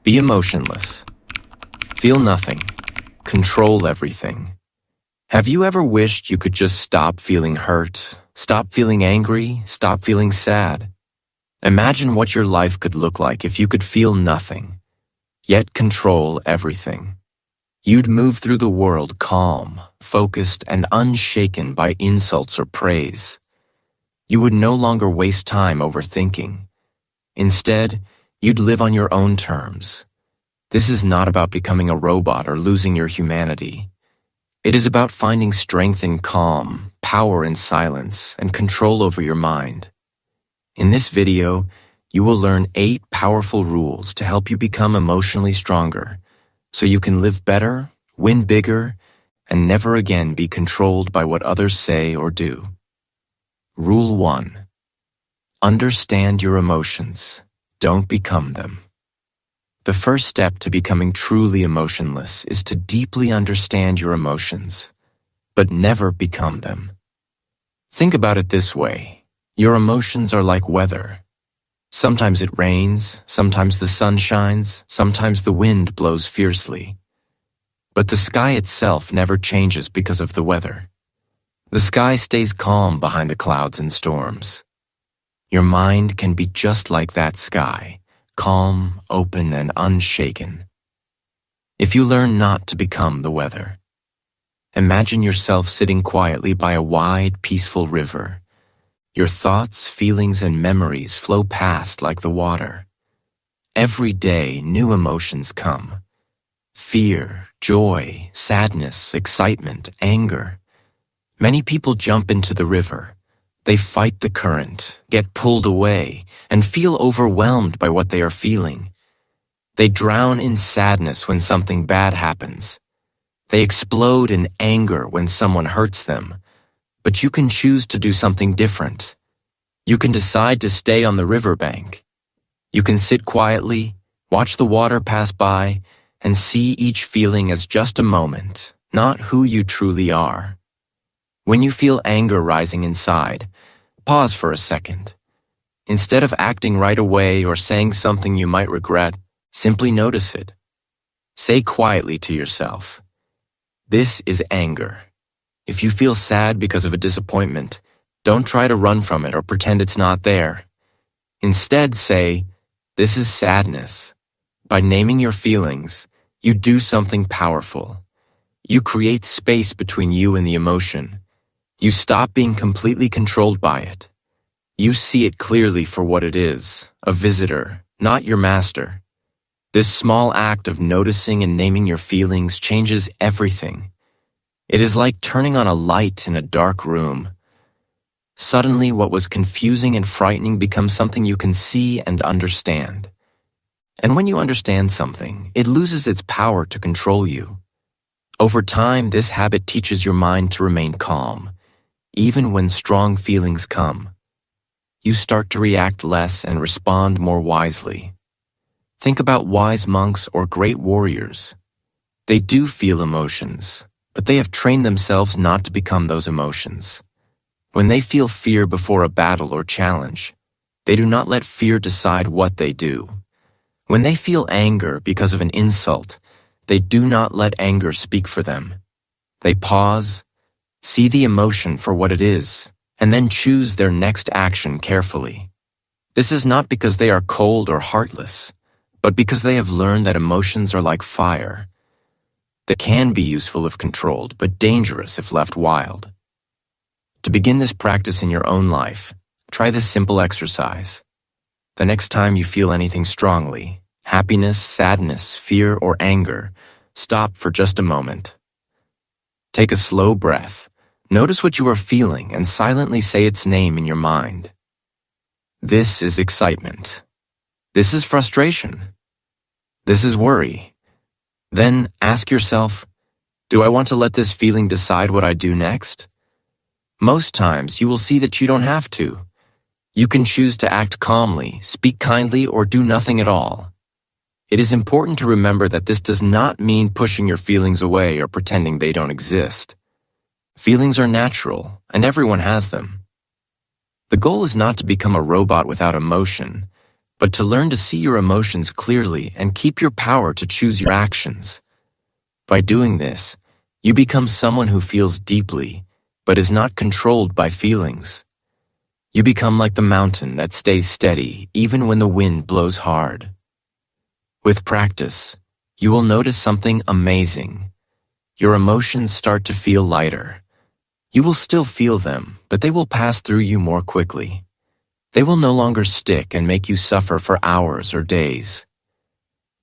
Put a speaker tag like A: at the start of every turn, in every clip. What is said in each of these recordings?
A: Be emotionless. Feel nothing. Control everything. Have you ever wished you could just stop feeling hurt, stop feeling angry, stop feeling sad? Imagine what your life could look like if you could feel nothing, yet control everything. You'd move through the world calm, focused, and unshaken by insults or praise. You would no longer waste time overthinking. Instead, you'd live on your own terms. This is not about becoming a robot or losing your humanity. It is about finding strength in calm, power in silence, and control over your mind. In this video, you will learn 8 powerful rules to help you become emotionally stronger, so you can live better, win bigger, and never again be controlled by what others say or do. Rule 1. Understand your emotions. Don't become them. The first step to becoming truly emotionless is to deeply understand your emotions, but never become them. Think about it this way. Your emotions are like weather. Sometimes it rains, sometimes the sun shines, sometimes the wind blows fiercely. But the sky itself never changes because of the weather. The sky stays calm behind the clouds and storms. Your mind can be just like that sky, calm, open, and unshaken. If you learn not to become the weather, imagine yourself sitting quietly by a wide, peaceful river. Your thoughts, feelings, and memories flow past like the water. Every day, new emotions come. Fear, joy, sadness, excitement, anger. Many people jump into the river. They fight the current, get pulled away, and feel overwhelmed by what they are feeling. They drown in sadness when something bad happens. They explode in anger when someone hurts them. But you can choose to do something different. You can decide to stay on the riverbank. You can sit quietly, watch the water pass by, and see each feeling as just a moment, not who you truly are. When you feel anger rising inside, pause for a second. Instead of acting right away or saying something you might regret, simply notice it. Say quietly to yourself, "This is anger." If you feel sad because of a disappointment, don't try to run from it or pretend it's not there. Instead, say, "This is sadness." By naming your feelings, you do something powerful. You create space between you and the emotion. You stop being completely controlled by it. You see it clearly for what it is, a visitor, not your master. This small act of noticing and naming your feelings changes everything. It is like turning on a light in a dark room. Suddenly, what was confusing and frightening becomes something you can see and understand. And when you understand something, it loses its power to control you. Over time, this habit teaches your mind to remain calm, even when strong feelings come. You start to react less and respond more wisely. Think about wise monks or great warriors. They do feel emotions, but they have trained themselves not to become those emotions. When they feel fear before a battle or challenge, they do not let fear decide what they do. When they feel anger because of an insult, they do not let anger speak for them. They pause, see the emotion for what it is, and then choose their next action carefully. This is not because they are cold or heartless, but because they have learned that emotions are like fire. They can be useful if controlled, but dangerous if left wild. To begin this practice in your own life, try this simple exercise. The next time you feel anything strongly, happiness, sadness, fear, or anger, stop for just a moment. Take a slow breath. Notice what you are feeling and silently say its name in your mind. This is excitement. This is frustration. This is worry. Then ask yourself, do I want to let this feeling decide what I do next? Most times you will see that you don't have to. You can choose to act calmly, speak kindly, or do nothing at all. It is important to remember that this does not mean pushing your feelings away or pretending they don't exist. Feelings are natural, and everyone has them. The goal is not to become a robot without emotion, but to learn to see your emotions clearly and keep your power to choose your actions. By doing this, you become someone who feels deeply, but is not controlled by feelings. You become like the mountain that stays steady even when the wind blows hard. With practice, you will notice something amazing. Your emotions start to feel lighter. You will still feel them, but they will pass through you more quickly. They will no longer stick and make you suffer for hours or days.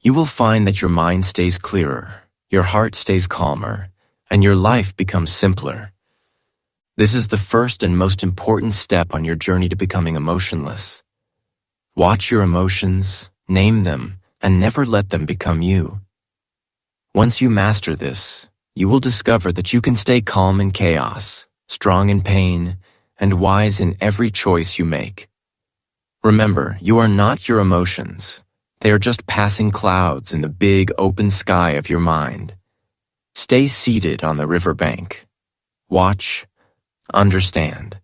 A: You will find that your mind stays clearer, your heart stays calmer, and your life becomes simpler. This is the first and most important step on your journey to becoming emotionless. Watch your emotions, name them, and never let them become you. Once you master this, you will discover that you can stay calm in chaos, strong in pain, and wise in every choice you make. Remember, you are not your emotions. They are just passing clouds in the big open sky of your mind. Stay seated on the riverbank. Watch, understand,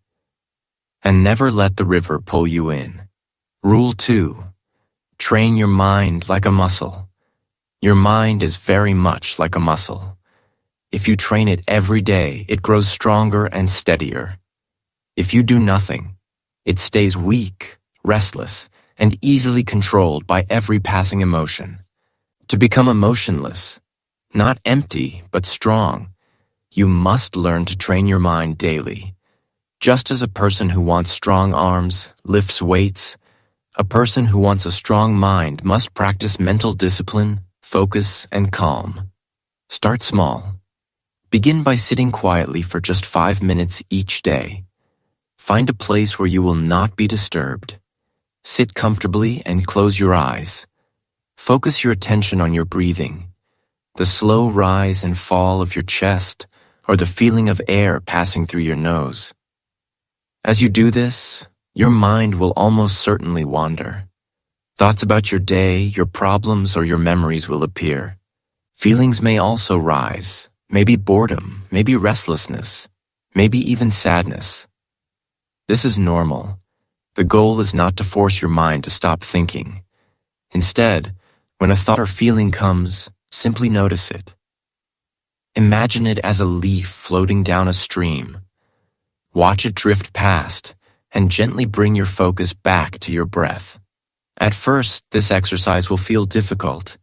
A: and never let the river pull you in. Rule 2. Train your mind like a muscle. Your mind is very much like a muscle. If you train it every day, it grows stronger and steadier. If you do nothing, it stays weak, restless, and easily controlled by every passing emotion. To become emotionless, not empty but strong, you must learn to train your mind daily. Just as a person who wants strong arms lifts weights, a person who wants a strong mind must practice mental discipline, focus, and calm. Start small. Begin by sitting quietly for just 5 minutes each day. Find a place where you will not be disturbed. Sit comfortably and close your eyes. Focus your attention on your breathing, the slow rise and fall of your chest, or the feeling of air passing through your nose. As you do this, your mind will almost certainly wander. Thoughts about your day, your problems, or your memories will appear. Feelings may also rise, maybe boredom, maybe restlessness, maybe even sadness. This is normal. The goal is not to force your mind to stop thinking. Instead, when a thought or feeling comes, simply notice it. Imagine it as a leaf floating down a stream. Watch it drift past, and gently bring your focus back to your breath. At first, this exercise will feel difficult.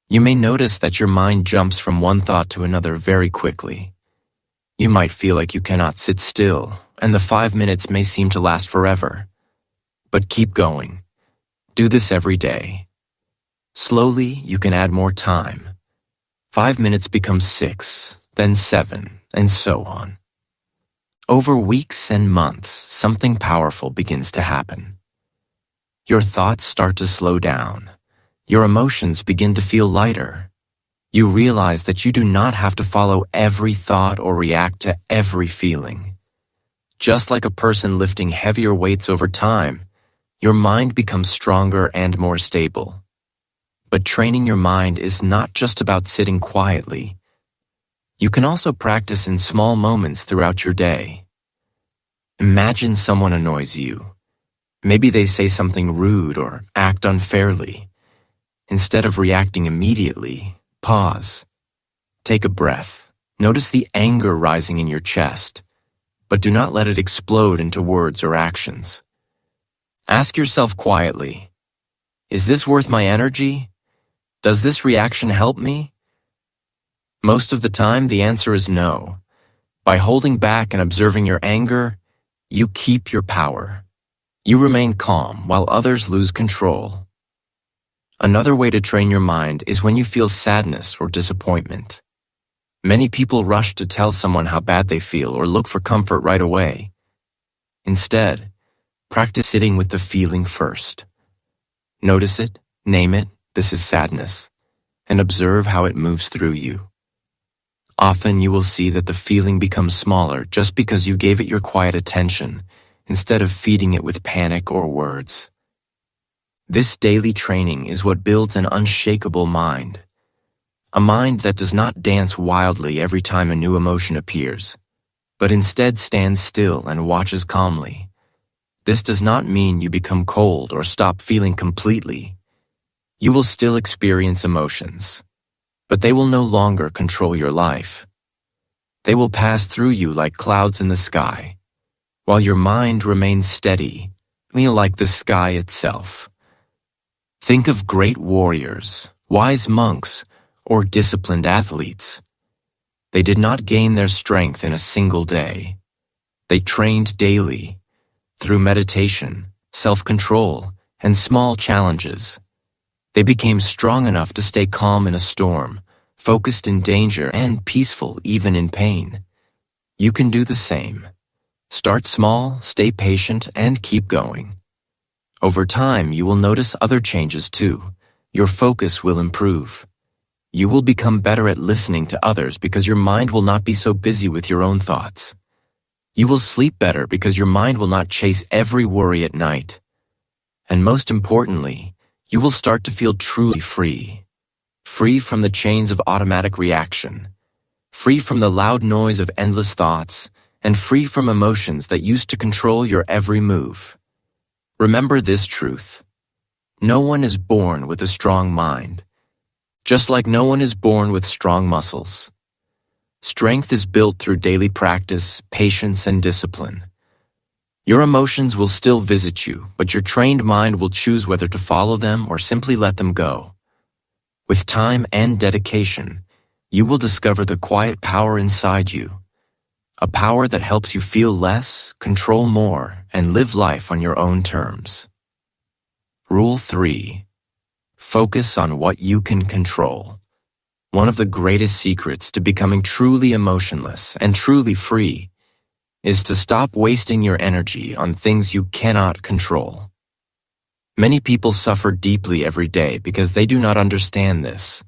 A: You may notice that your mind jumps from one thought to another very quickly. You might feel like you cannot sit still, and the 5 minutes may seem to last forever. But keep going. Do this every day. Slowly, you can add more time. 5 minutes becomes 6, then 7, and so on. Over weeks and months, something powerful begins to happen. Your thoughts start to slow down. Your emotions begin to feel lighter. You realize that you do not have to follow every thought or react to every feeling. Just like a person lifting heavier weights over time, your mind becomes stronger and more stable. But training your mind is not just about sitting quietly. You can also practice in small moments throughout your day. Imagine someone annoys you. Maybe they say something rude or act unfairly. Instead of reacting immediately, pause. Take a breath. Notice the anger rising in your chest, but do not let it explode into words or actions. Ask yourself quietly, is this worth my energy? Does this reaction help me? Most of the time, the answer is no. By holding back and observing your anger, you keep your power. You remain calm while others lose control. Another way to train your mind is when you feel sadness or disappointment. Many people rush to tell someone how bad they feel or look for comfort right away. Instead, practice sitting with the feeling first. Notice it, name it, this is sadness, and observe how it moves through you. Often you will see that the feeling becomes smaller just because you gave it your quiet attention instead of feeding it with panic or words. This daily training is what builds an unshakable mind. A mind that does not dance wildly every time a new emotion appears, but instead stands still and watches calmly. This does not mean you become cold or stop feeling completely. You will still experience emotions, but they will no longer control your life. They will pass through you like clouds in the sky, while your mind remains steady, like the sky itself. Think of great warriors, wise monks, or disciplined athletes. They did not gain their strength in a single day. They trained daily, through meditation, self-control, and small challenges. They became strong enough to stay calm in a storm, focused in danger, and peaceful even in pain. You can do the same. Start small, stay patient, and keep going. Over time, you will notice other changes too. Your focus will improve. You will become better at listening to others because your mind will not be so busy with your own thoughts. You will sleep better because your mind will not chase every worry at night. And most importantly, you will start to feel truly free. Free from the chains of automatic reaction. Free from the loud noise of endless thoughts, and free from emotions that used to control your every move. Remember this truth. No one is born with a strong mind, just like no one is born with strong muscles. Strength is built through daily practice, patience, and discipline. Your emotions will still visit you, but your trained mind will choose whether to follow them or simply let them go. With time and dedication, you will discover the quiet power inside you. A power that helps you feel less, control more, and live life on your own terms. Rule 3. Focus on what you can control. One of the greatest secrets to becoming truly emotionless and truly free is to stop wasting your energy on things you cannot control. Many people suffer deeply every day because they do not understand this.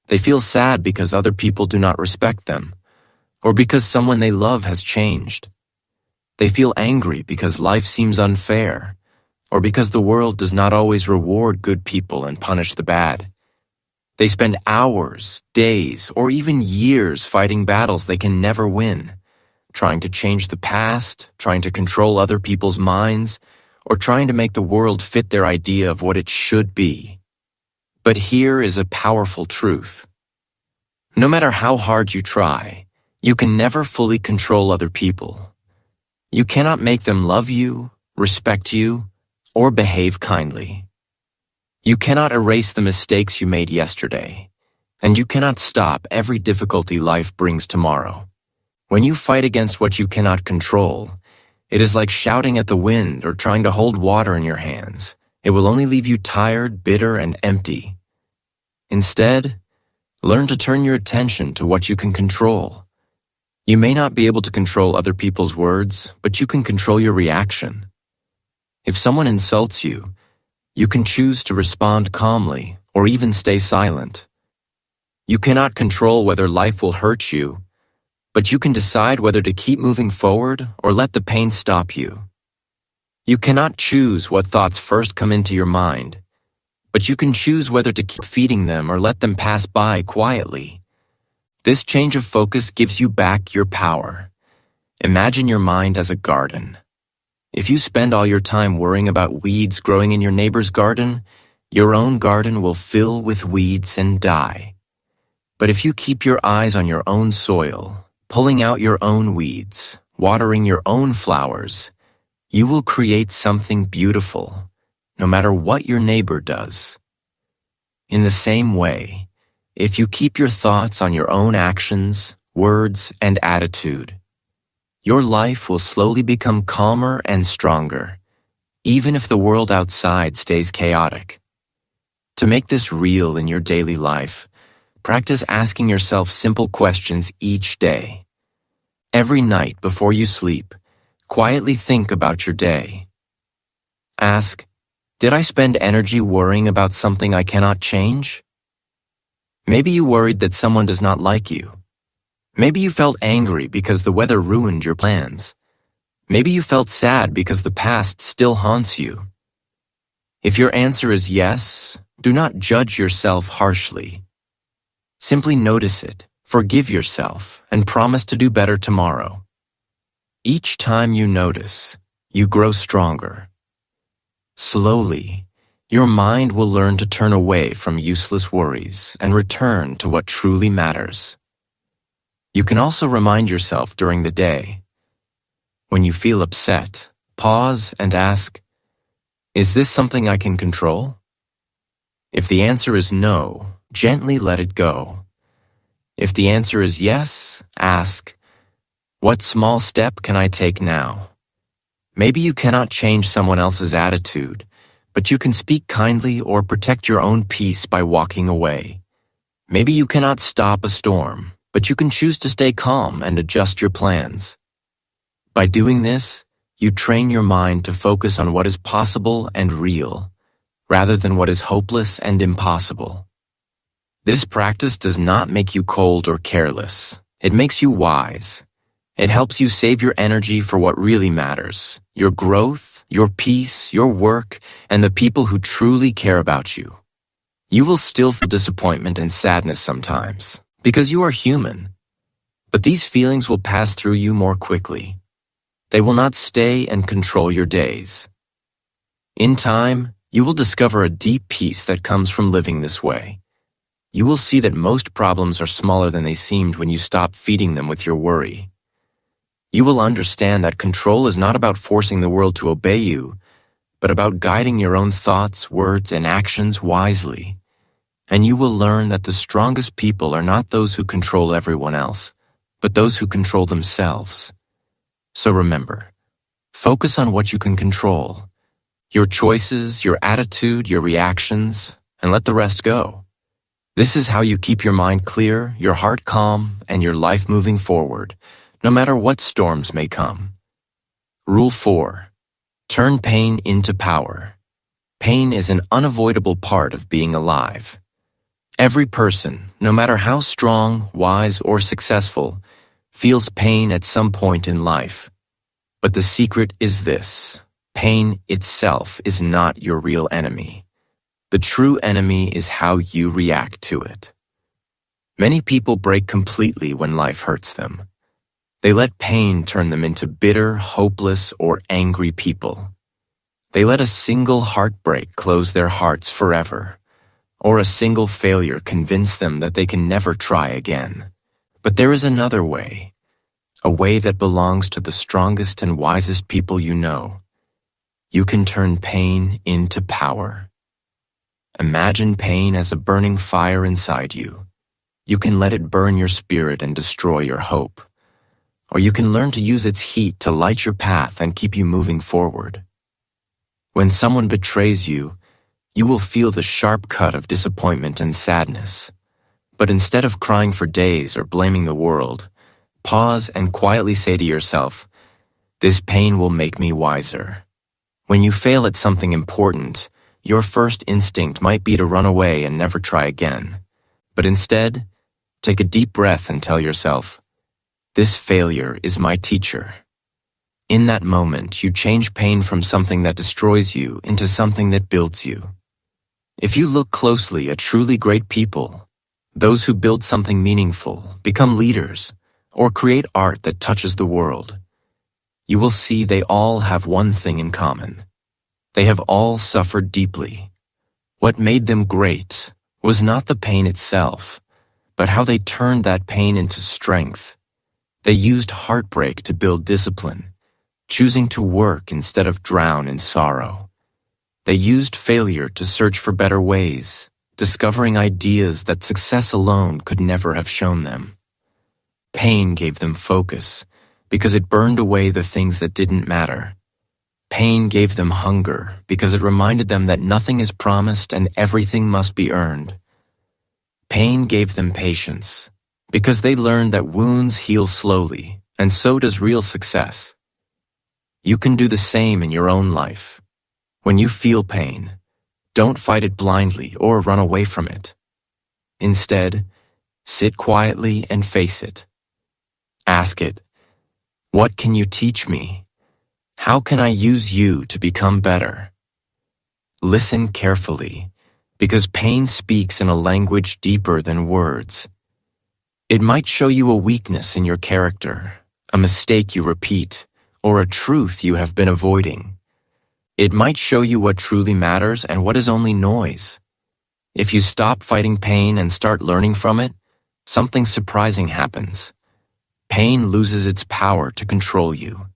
A: They feel sad because other people do not respect them, or because someone they love has changed. They feel angry because life seems unfair, or because the world does not always reward good people and punish the bad. They spend hours, days, or even years fighting battles they can never win, trying to change the past, trying to control other people's minds, or trying to make the world fit their idea of what it should be. But here is a powerful truth. No matter how hard you try, you can never fully control other people. You cannot make them love you, respect you, or behave kindly. You cannot erase the mistakes you made yesterday, and you cannot stop every difficulty life brings tomorrow. When you fight against what you cannot control, it is like shouting at the wind or trying to hold water in your hands. It will only leave you tired, bitter, and empty. Instead, learn to turn your attention to what you can control. You may not be able to control other people's words, but you can control your reaction. If someone insults you, you can choose to respond calmly or even stay silent. You cannot control whether life will hurt you, but you can decide whether to keep moving forward or let the pain stop you. You cannot choose what thoughts first come into your mind, but you can choose whether to keep feeding them or let them pass by quietly. This change of focus gives you back your power. Imagine your mind as a garden. If you spend all your time worrying about weeds growing in your neighbor's garden, your own garden will fill with weeds and die. But if you keep your eyes on your own soil, pulling out your own weeds, watering your own flowers, you will create something beautiful, no matter what your neighbor does. In the same way, if you keep your thoughts on your own actions, words, and attitude, your life will slowly become calmer and stronger, even if the world outside stays chaotic. To make this real in your daily life, practice asking yourself simple questions each day. Every night before you sleep, quietly think about your day. Ask, did I spend energy worrying about something I cannot change? Maybe you worried that someone does not like you. Maybe you felt angry because the weather ruined your plans. Maybe you felt sad because the past still haunts you. If your answer is yes, do not judge yourself harshly. Simply notice it, forgive yourself, and promise to do better tomorrow. Each time you notice, You grow stronger. Slowly, your mind will learn to turn away from useless worries and return to what truly matters. You can also remind yourself during the day. When you feel upset, pause and ask, is this something I can control? If the answer is no, gently let it go. If the answer is yes, ask, what small step can I take now? Maybe you cannot change someone else's attitude, but you can speak kindly or protect your own peace by walking away. Maybe you cannot stop a storm, but you can choose to stay calm and adjust your plans. By doing this, you train your mind to focus on what is possible and real, rather than what is hopeless and impossible. This practice does not make you cold or careless. It makes you wise. It helps you save your energy for what really matters, your growth, your peace, your work, and the people who truly care about you. You will still feel disappointment and sadness sometimes, because you are human. But these feelings will pass through you more quickly. They will not stay and control your days. In time, you will discover a deep peace that comes from living this way. You will see that most problems are smaller than they seemed when you stop feeding them with your worry. You will understand that control is not about forcing the world to obey you, but about guiding your own thoughts, words, and actions wisely. And you will learn that the strongest people are not those who control everyone else, but those who control themselves. So remember, focus on what you can control, your choices, your attitude, your reactions, and let the rest go. This is how you keep your mind clear, your heart calm, and your life moving forward, no matter what storms may come. Rule 4. Turn pain into power. Pain is an unavoidable part of being alive. Every person, no matter how strong, wise, or successful, feels pain at some point in life. But the secret is this: pain itself is not your real enemy. The true enemy is how you react to it. Many people break completely when life hurts them. They let pain turn them into bitter, hopeless, or angry people. They let a single heartbreak close their hearts forever, or a single failure convince them that they can never try again. But there is another way, a way that belongs to the strongest and wisest people you know. You can turn pain into power. Imagine pain as a burning fire inside you. You can let it burn your spirit and destroy your hope. Or you can learn to use its heat to light your path and keep you moving forward. When someone betrays you, you will feel the sharp cut of disappointment and sadness. But instead of crying for days or blaming the world, pause and quietly say to yourself, "This pain will make me wiser." When you fail at something important, your first instinct might be to run away and never try again. But instead, take a deep breath and tell yourself, "This failure is my teacher." In that moment, you change pain from something that destroys you into something that builds you. If you look closely at truly great people, those who build something meaningful, become leaders, or create art that touches the world, you will see they all have one thing in common. They have all suffered deeply. What made them great was not the pain itself, but how they turned that pain into strength. They used heartbreak to build discipline, choosing to work instead of drown in sorrow. They used failure to search for better ways, discovering ideas that success alone could never have shown them. Pain gave them focus, because it burned away the things that didn't matter. Pain gave them hunger, because it reminded them that nothing is promised and everything must be earned. Pain gave them patience, because they learned that wounds heal slowly, and so does real success. You can do the same in your own life. When you feel pain, don't fight it blindly or run away from it. Instead, sit quietly and face it. Ask it, "What can you teach me? How can I use you to become better?" Listen carefully, because pain speaks in a language deeper than words. It might show you a weakness in your character, a mistake you repeat, or a truth you have been avoiding. It might show you what truly matters and what is only noise. If you stop fighting pain and start learning from it, something surprising happens. Pain loses its power to control you.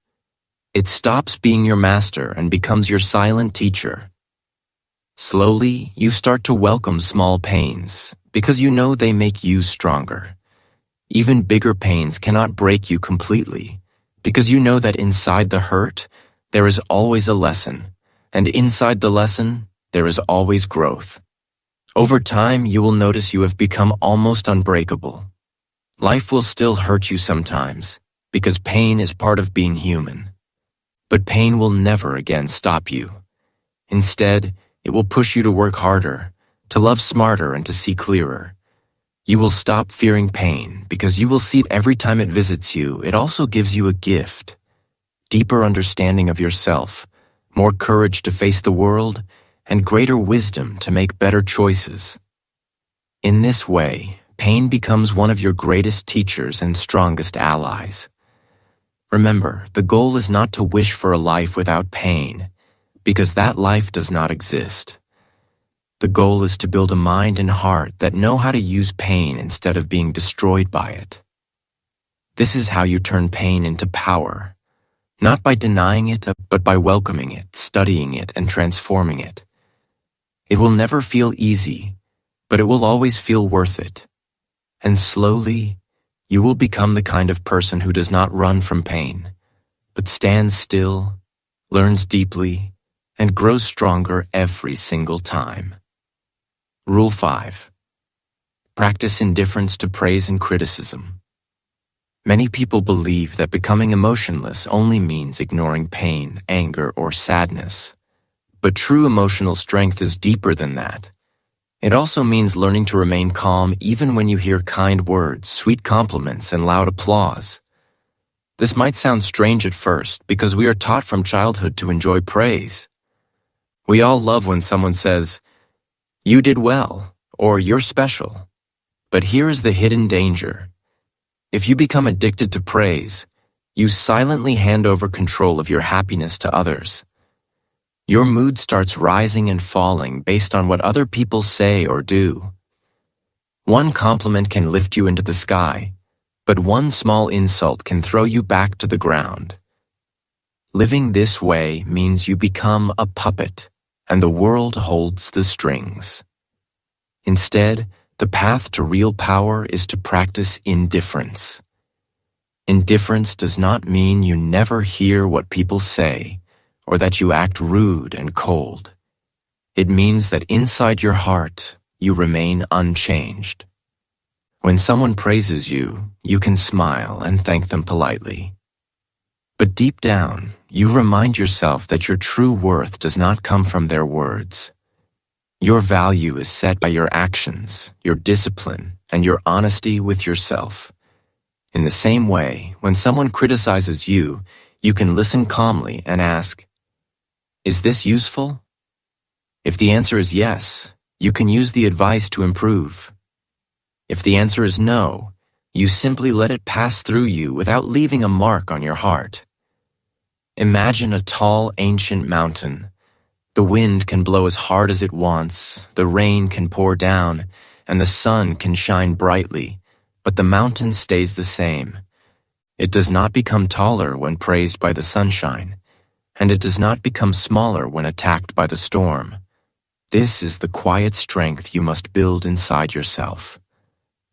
A: It stops being your master and becomes your silent teacher. Slowly, you start to welcome small pains because you know they make you stronger. Even bigger pains cannot break you completely because you know that inside the hurt, there is always a lesson, and inside the lesson, there is always growth. Over time, you will notice you have become almost unbreakable. Life will still hurt you sometimes because pain is part of being human. But pain will never again stop you. Instead, it will push you to work harder, to love smarter, and to see clearer. You will stop fearing pain because you will see every time it visits you, it also gives you a gift. Deeper understanding of yourself, more courage to face the world, and greater wisdom to make better choices. In this way, pain becomes one of your greatest teachers and strongest allies. Remember, the goal is not to wish for a life without pain, because that life does not exist. The goal is to build a mind and heart that know how to use pain instead of being destroyed by it. This is how you turn pain into power, not by denying it, but by welcoming it, studying it, and transforming it. It will never feel easy, but it will always feel worth it. And slowly, you will become the kind of person who does not run from pain, but stands still, learns deeply, and grows stronger every single time. Rule 5. Practice indifference to praise and criticism. Many people believe that becoming emotionless only means ignoring pain, anger, or sadness. But true emotional strength is deeper than that. It also means learning to remain calm even when you hear kind words, sweet compliments, and loud applause. This might sound strange at first because we are taught from childhood to enjoy praise. We all love when someone says, "You did well," or "You're special." But here is the hidden danger. If you become addicted to praise, you silently hand over control of your happiness to others. Your mood starts rising and falling based on what other people say or do. One compliment can lift you into the sky, but one small insult can throw you back to the ground. Living this way means you become a puppet, and the world holds the strings. Instead, the path to real power is to practice indifference. Indifference does not mean you never hear what people say, or that you act rude and cold. It means that inside your heart, you remain unchanged. When someone praises you, you can smile and thank them politely. But deep down, you remind yourself that your true worth does not come from their words. Your value is set by your actions, your discipline, and your honesty with yourself. In the same way, when someone criticizes you, you can listen calmly and ask, "Is this useful?" If the answer is yes, you can use the advice to improve. If the answer is no, you simply let it pass through you without leaving a mark on your heart. Imagine a tall, ancient mountain. The wind can blow as hard as it wants, the rain can pour down, and the sun can shine brightly, but the mountain stays the same. It does not become taller when praised by the sunshine, and it does not become smaller when attacked by the storm. This is the quiet strength you must build inside yourself.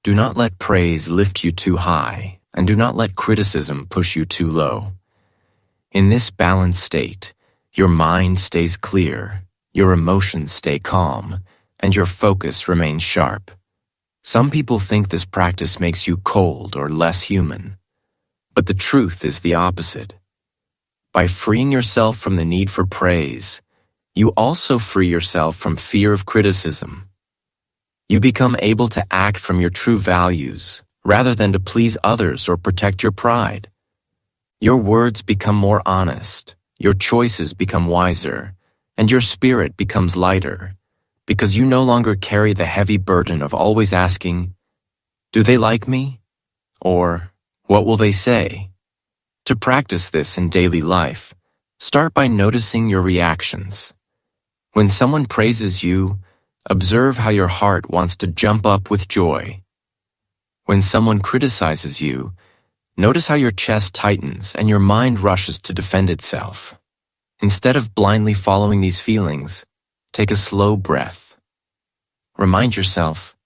A: Do not let praise lift you too high, and do not let criticism push you too low. In this balanced state, your mind stays clear, your emotions stay calm, and your focus remains sharp. Some people think this practice makes you cold or less human, but the truth is the opposite. By freeing yourself from the need for praise, you also free yourself from fear of criticism. You become able to act from your true values rather than to please others or protect your pride. Your words become more honest, your choices become wiser, and your spirit becomes lighter, because you no longer carry the heavy burden of always asking, "Do they like me?" or "What will they say?" To practice this in daily life, start by noticing your reactions. When someone praises you, observe how your heart wants to jump up with joy. When someone criticizes you, notice how your chest tightens and your mind rushes to defend itself. Instead of blindly following these feelings, take a slow breath. Remind yourself,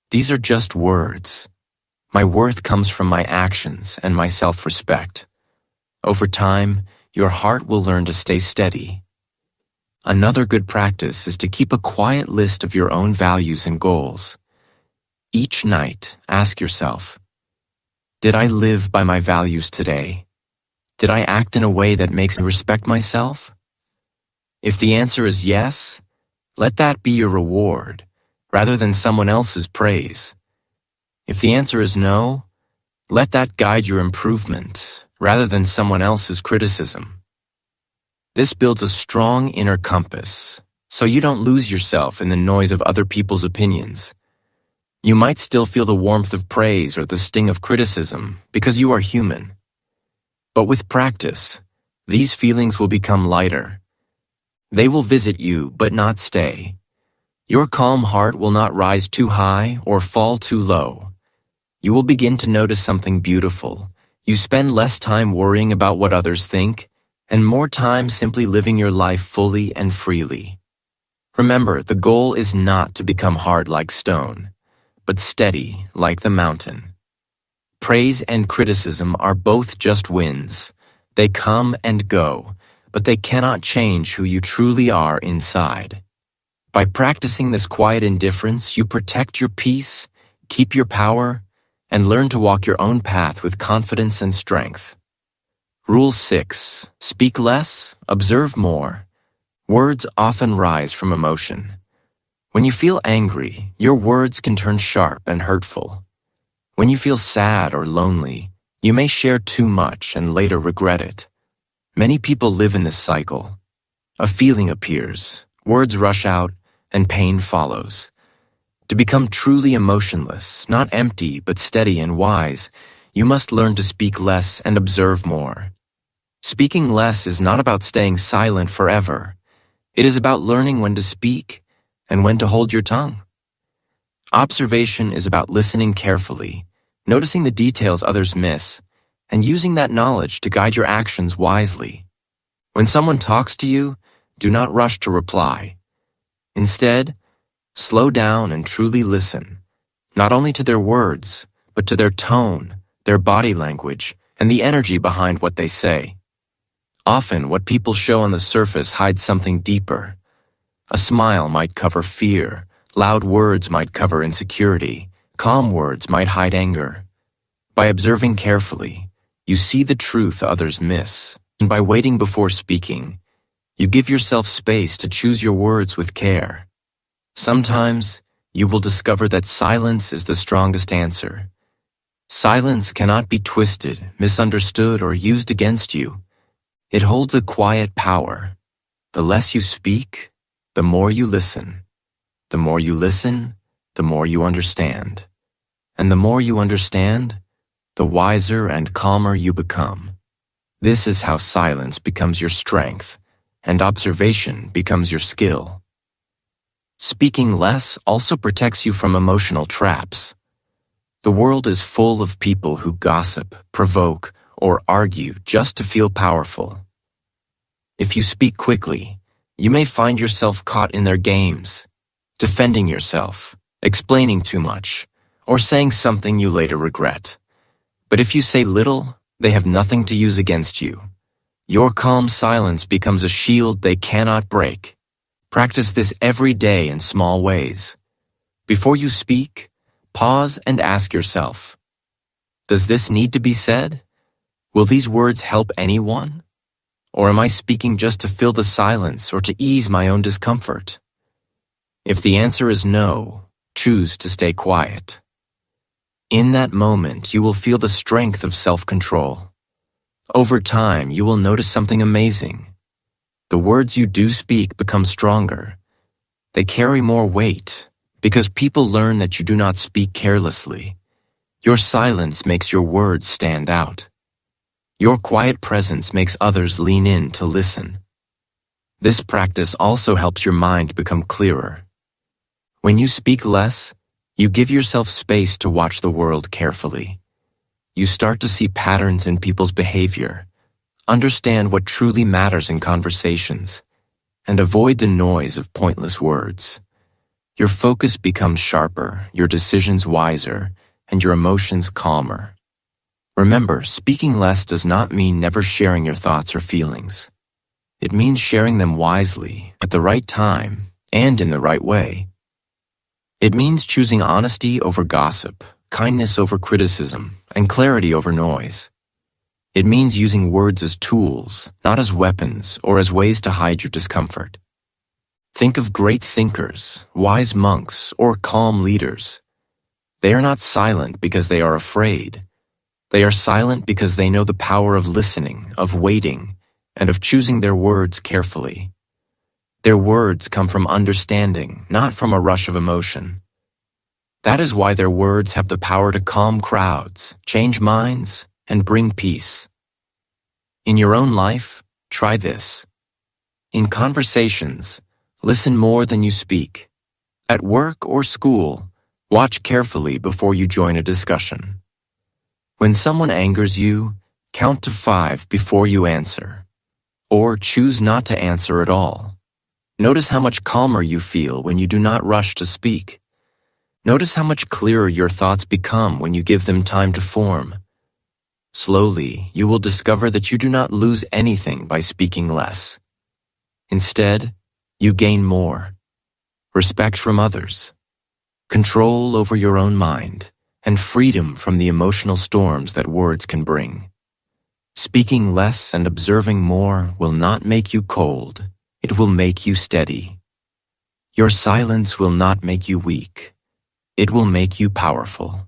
A: these are just words. My worth comes from my actions and my self-respect. Over time, your heart will learn to stay steady. Another good practice is to keep a quiet list of your own values and goals. Each night, ask yourself, did I live by my values today? Did I act in a way that makes me respect myself? If the answer is yes, let that be your reward, rather than someone else's praise. If the answer is no, let that guide your improvement, rather than someone else's criticism. This builds a strong inner compass, so you don't lose yourself in the noise of other people's opinions. You might still feel the warmth of praise or the sting of criticism because you are human. But with practice, these feelings will become lighter. They will visit you but not stay. Your calm heart will not rise too high or fall too low. You will begin to notice something beautiful. You spend less time worrying about what others think, and more time simply living your life fully and freely. Remember, the goal is not to become hard like stone, but steady like the mountain. Praise and criticism are both just winds. They come and go, but they cannot change who you truly are inside. By practicing this quiet indifference, you protect your peace, keep your power, and learn to walk your own path with confidence and strength. Rule 6. Speak less, observe more. Words often rise from emotion. When you feel angry, your words can turn sharp and hurtful. When you feel sad or lonely, you may share too much and later regret it. Many people live in this cycle. A feeling appears, words rush out, and pain follows. To become truly emotionless, not empty but steady and wise, you must learn to speak less and observe more. Speaking less is not about staying silent forever. It is about learning when to speak and when to hold your tongue. Observation is about listening carefully, noticing the details others miss, and using that knowledge to guide your actions wisely. When someone talks to you, do not rush to reply. Instead, slow down and truly listen, not only to their words, but to their tone, their body language, and the energy behind what they say. Often, what people show on the surface hides something deeper. A smile might cover fear, loud words might cover insecurity, calm words might hide anger. By observing carefully, you see the truth others miss, and by waiting before speaking, you give yourself space to choose your words with care. Sometimes, you will discover that silence is the strongest answer. Silence cannot be twisted, misunderstood, or used against you. It holds a quiet power. The less you speak, the more you listen. The more you listen, the more you understand. And the more you understand, the wiser and calmer you become. This is how silence becomes your strength, and observation becomes your skill. Speaking less also protects you from emotional traps. The world is full of people who gossip, provoke, or argue just to feel powerful. If you speak quickly, you may find yourself caught in their games, defending yourself, explaining too much, or saying something you later regret. But if you say little, they have nothing to use against you. Your calm silence becomes a shield they cannot break. Practice this every day in small ways. Before you speak, pause and ask yourself, does this need to be said? Will these words help anyone? Or am I speaking just to fill the silence or to ease my own discomfort? If the answer is no, choose to stay quiet. In that moment, you will feel the strength of self-control. Over time, you will notice something amazing. The words you do speak become stronger. They carry more weight because people learn that you do not speak carelessly. Your silence makes your words stand out. Your quiet presence makes others lean in to listen. This practice also helps your mind become clearer. When you speak less, you give yourself space to watch the world carefully. You start to see patterns in people's behavior, understand what truly matters in conversations, and avoid the noise of pointless words. Your focus becomes sharper, your decisions wiser, and your emotions calmer. Remember, speaking less does not mean never sharing your thoughts or feelings. It means sharing them wisely, at the right time, and in the right way. It means choosing honesty over gossip, kindness over criticism, and clarity over noise. It means using words as tools, not as weapons or as ways to hide your discomfort. Think of great thinkers, wise monks, or calm leaders. They are not silent because they are afraid. They are silent because they know the power of listening, of waiting, and of choosing their words carefully. Their words come from understanding, not from a rush of emotion. That is why their words have the power to calm crowds, change minds, and bring peace. In your own life, try this. In conversations, listen more than you speak. At work or school, watch carefully before you join a discussion. When someone angers you, count to 5 before you answer, or choose not to answer at all. Notice how much calmer you feel when you do not rush to speak. Notice how much clearer your thoughts become when you give them time to form. Slowly, you will discover that you do not lose anything by speaking less. Instead, you gain more. Respect from others, control over your own mind, and freedom from the emotional storms that words can bring. Speaking less and observing more will not make you cold. It will make you steady. Your silence will not make you weak. It will make you powerful.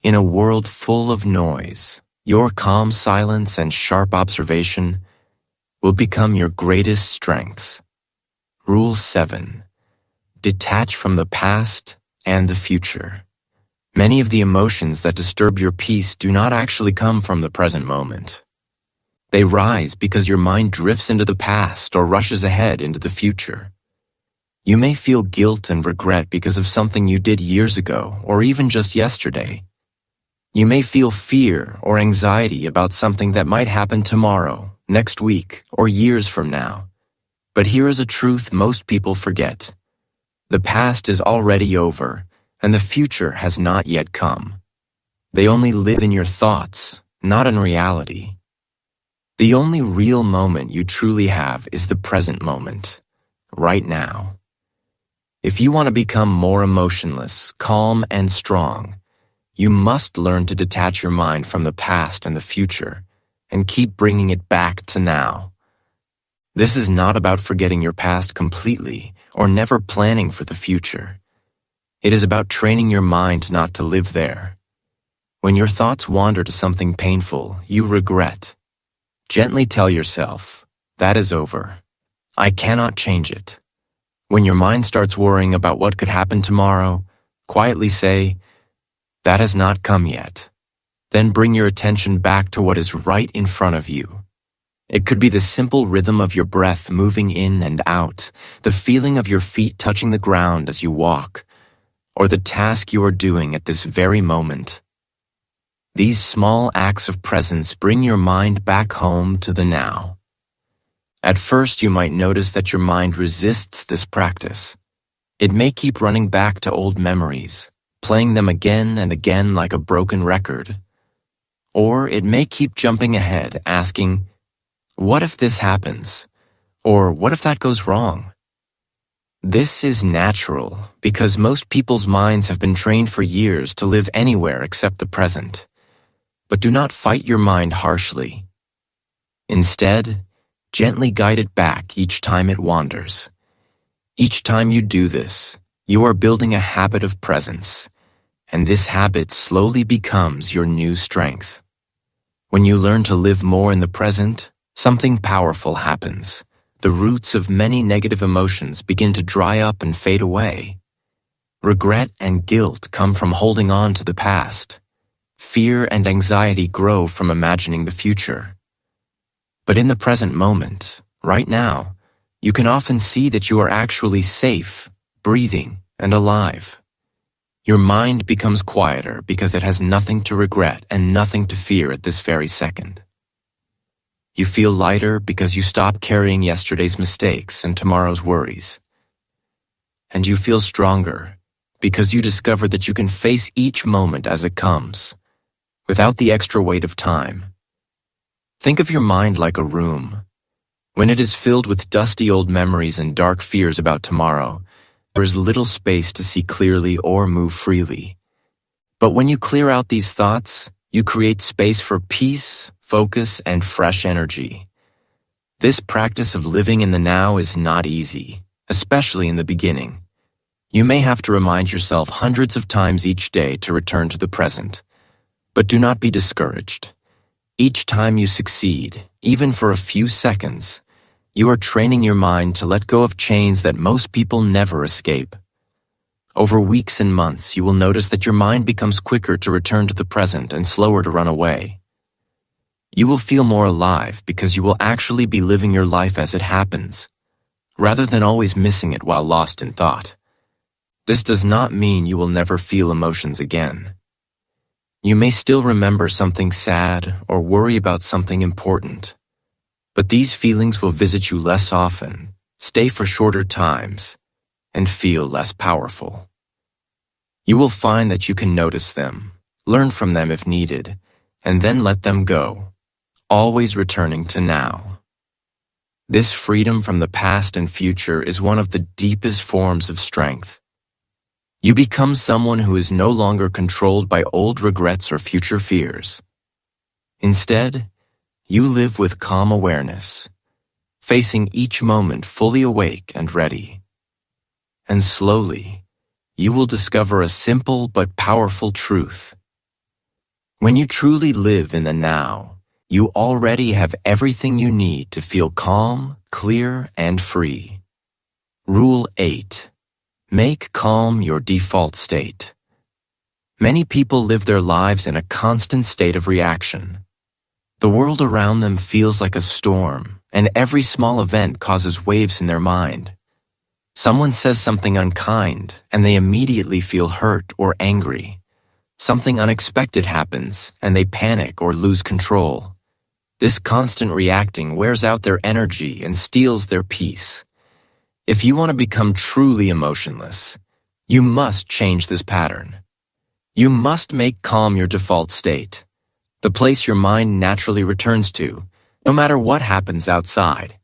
A: In a world full of noise, your calm silence and sharp observation will become your greatest strengths. Rule 7. Detach from the past and the future. Many of the emotions that disturb your peace do not actually come from the present moment. They rise because your mind drifts into the past or rushes ahead into the future. You may feel guilt and regret because of something you did years ago or even just yesterday. You may feel fear or anxiety about something that might happen tomorrow, next week, or years from now. But here is a truth most people forget. The past is already over, and the future has not yet come. They only live in your thoughts, not in reality. The only real moment you truly have is the present moment, right now. If you want to become more emotionless, calm, and strong, you must learn to detach your mind from the past and the future and keep bringing it back to now. This is not about forgetting your past completely or never planning for the future. It is about training your mind not to live there. When your thoughts wander to something painful you regret, gently tell yourself, that is over. I cannot change it. When your mind starts worrying about what could happen tomorrow, quietly say, that has not come yet. Then bring your attention back to what is right in front of you. It could be the simple rhythm of your breath moving in and out, the feeling of your feet touching the ground as you walk, or the task you are doing at this very moment. These small acts of presence bring your mind back home to the now. At first, you might notice that your mind resists this practice. It may keep running back to old memories, playing them again and again like a broken record. Or it may keep jumping ahead, asking, what if this happens? Or what if that goes wrong? This is natural because most people's minds have been trained for years to live anywhere except the present. But do not fight your mind harshly. Instead, gently guide it back each time it wanders. Each time you do this, you are building a habit of presence, and this habit slowly becomes your new strength. When you learn to live more in the present, something powerful happens. The roots of many negative emotions begin to dry up and fade away. Regret and guilt come from holding on to the past. Fear and anxiety grow from imagining the future. But in the present moment, right now, you can often see that you are actually safe, breathing, and alive. Your mind becomes quieter because it has nothing to regret and nothing to fear at this very second. You feel lighter because you stop carrying yesterday's mistakes and tomorrow's worries. And you feel stronger because you discover that you can face each moment as it comes, without the extra weight of time. Think of your mind like a room. When it is filled with dusty old memories and dark fears about tomorrow, there is little space to see clearly or move freely. But when you clear out these thoughts, you create space for peace, focus, and fresh energy. This practice of living in the now is not easy, especially in the beginning. You may have to remind yourself hundreds of times each day to return to the present. But do not be discouraged. Each time you succeed, even for a few seconds, you are training your mind to let go of chains that most people never escape. Over weeks and months, you will notice that your mind becomes quicker to return to the present and slower to run away. You will feel more alive because you will actually be living your life as it happens, rather than always missing it while lost in thought. This does not mean you will never feel emotions again. You may still remember something sad or worry about something important, but these feelings will visit you less often, stay for shorter times, and feel less powerful. You will find that you can notice them, learn from them if needed, and then let them go, always returning to now. This freedom from the past and future is one of the deepest forms of strength. You become someone who is no longer controlled by old regrets or future fears. Instead, you live with calm awareness, facing each moment fully awake and ready. And slowly, you will discover a simple but powerful truth. When you truly live in the now, you already have everything you need to feel calm, clear, and free. Rule 8. Make calm your default state. Many people live their lives in a constant state of reaction. The world around them feels like a storm, and every small event causes waves in their mind. Someone says something unkind, and they immediately feel hurt or angry. Something unexpected happens, and they panic or lose control. This constant reacting wears out their energy and steals their peace. If you want to become truly emotionless, you must change this pattern. You must make calm your default state, the place your mind naturally returns to, no matter what happens outside.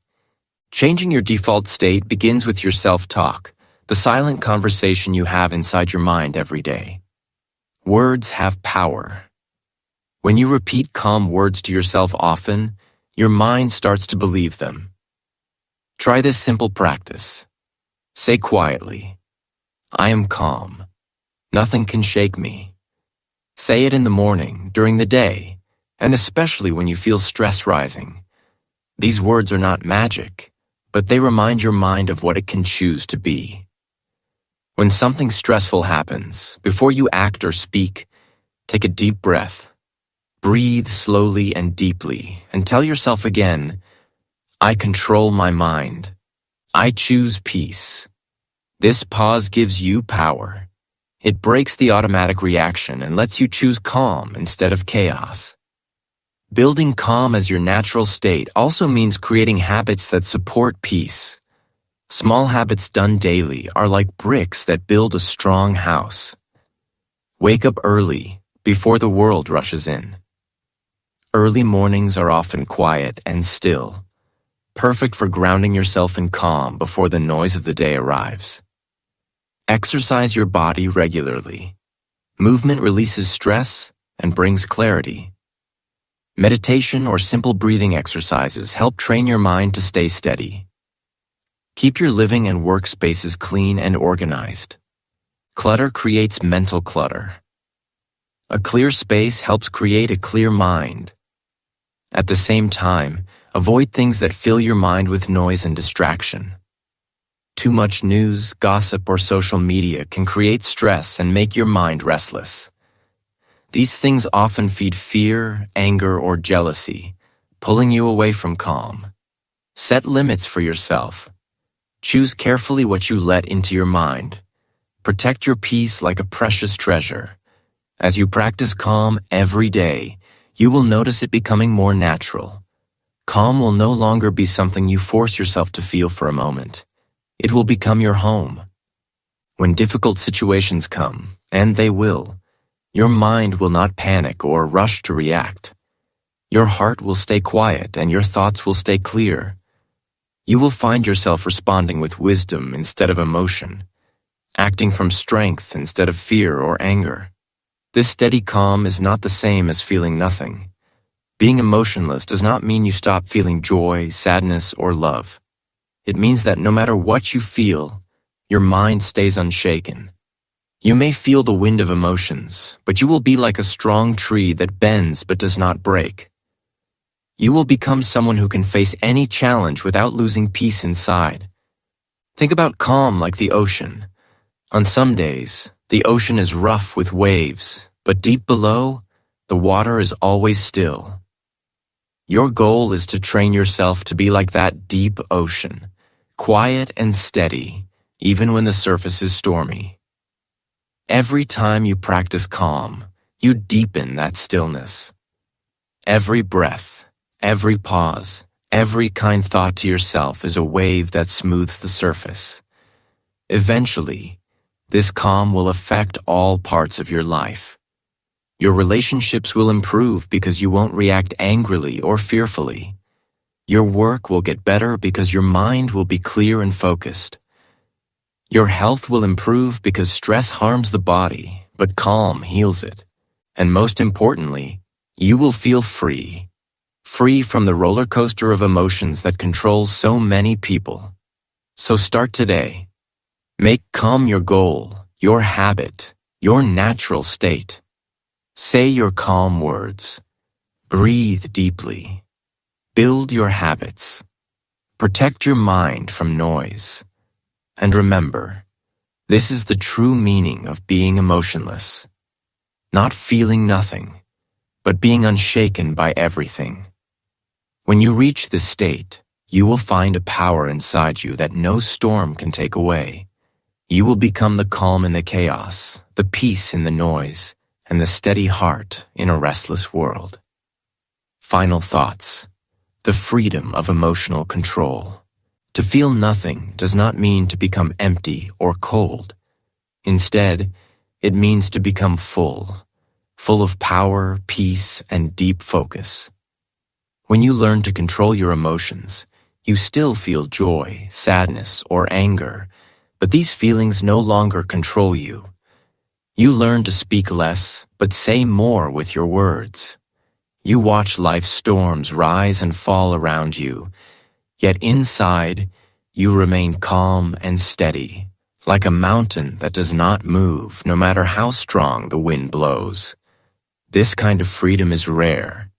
A: Changing your default state begins with your self-talk, the silent conversation you have inside your mind every day. Words have power. When you repeat calm words to yourself often, your mind starts to believe them. Try this simple practice. Say quietly, "I am calm. Nothing can shake me." Say it in the morning, during the day, and especially when you feel stress rising. These words are not magic, but they remind your mind of what it can choose to be. When something stressful happens, before you act or speak, take a deep breath. Breathe slowly and deeply, and tell yourself again, "I control my mind. I choose peace." This pause gives you power. It breaks the automatic reaction and lets you choose calm instead of chaos. Building calm as your natural state also means creating habits that support peace. Small habits done daily are like bricks that build a strong house. Wake up early, before the world rushes in. Early mornings are often quiet and still, perfect for grounding yourself in calm before the noise of the day arrives. Exercise your body regularly. Movement releases stress and brings clarity. Meditation or simple breathing exercises help train your mind to stay steady. Keep your living and workspaces clean and organized. Clutter creates mental clutter. A clear space helps create a clear mind. At the same time, avoid things that fill your mind with noise and distraction. Too much news, gossip, or social media can create stress and make your mind restless. These things often feed fear, anger, or jealousy, pulling you away from calm. Set limits for yourself. Choose carefully what you let into your mind. Protect your peace like a precious treasure. As you practice calm every day, you will notice it becoming more natural. Calm will no longer be something you force yourself to feel for a moment. It will become your home. When difficult situations come, and they will, your mind will not panic or rush to react. Your heart will stay quiet and your thoughts will stay clear. You will find yourself responding with wisdom instead of emotion, acting from strength instead of fear or anger. This steady calm is not the same as feeling nothing. Being emotionless does not mean you stop feeling joy, sadness, or love. It means that no matter what you feel, your mind stays unshaken. You may feel the wind of emotions, but you will be like a strong tree that bends but does not break. You will become someone who can face any challenge without losing peace inside. Think about calm like the ocean. On some days, the ocean is rough with waves, but deep below, the water is always still. Your goal is to train yourself to be like that deep ocean, quiet and steady, even when the surface is stormy. Every time you practice calm, you deepen that stillness. Every breath, every pause, every kind thought to yourself is a wave that smooths the surface. Eventually, this calm will affect all parts of your life. Your relationships will improve because you won't react angrily or fearfully. Your work will get better because your mind will be clear and focused. Your health will improve because stress harms the body, but calm heals it. And most importantly, you will feel free. Free from the roller coaster of emotions that controls so many people. So start today. Make calm your goal, your habit, your natural state. Say your calm words. Breathe deeply. Build your habits. Protect your mind from noise. And remember, this is the true meaning of being emotionless. Not feeling nothing, but being unshaken by everything. When you reach this state, you will find a power inside you that no storm can take away. You will become the calm in the chaos, the peace in the noise, and the steady heart in a restless world. Final thoughts. The freedom of emotional control. To feel nothing does not mean to become empty or cold. Instead, it means to become full of power, peace, and deep focus. When you learn to control your emotions, you still feel joy, sadness, or anger, but these feelings no longer control you. You learn to speak less, but say more with your words. You watch life's storms rise and fall around you, yet inside, you remain calm and steady, like a mountain that does not move no matter how strong the wind blows. This kind of freedom is rare,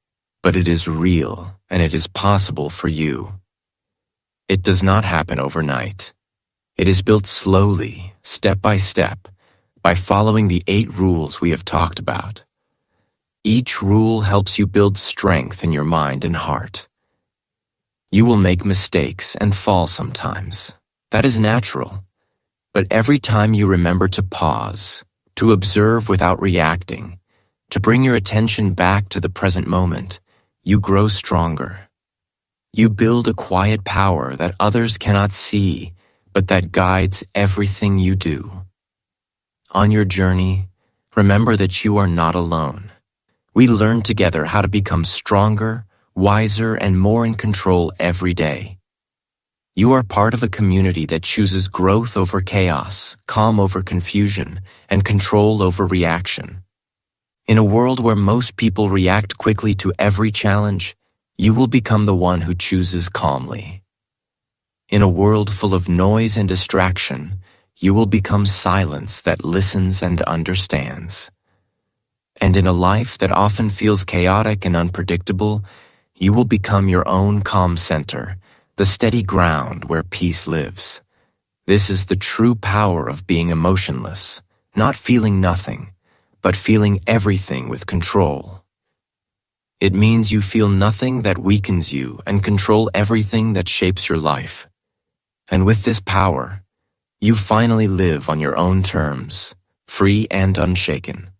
A: but it is real and it is possible for you. It does not happen overnight. It is built slowly, step by step, by following the 8 rules we have talked about. Each rule helps you build strength in your mind and heart. You will make mistakes and fall sometimes. That is natural. But every time you remember to pause, to observe without reacting, to bring your attention back to the present moment, you grow stronger. You build a quiet power that others cannot see, but that guides everything you do. On your journey, remember that you are not alone. We learn together how to become stronger, wiser, and more in control every day. You are part of a community that chooses growth over chaos, calm over confusion, and control over reaction. In a world where most people react quickly to every challenge, you will become the one who chooses calmly. In a world full of noise and distraction, you will become silence that listens and understands. And in a life that often feels chaotic and unpredictable, you will become your own calm center, the steady ground where peace lives. This is the true power of being emotionless, not feeling nothing, but feeling everything with control. It means you feel nothing that weakens you and control everything that shapes your life. And with this power, you finally live on your own terms, free and unshaken.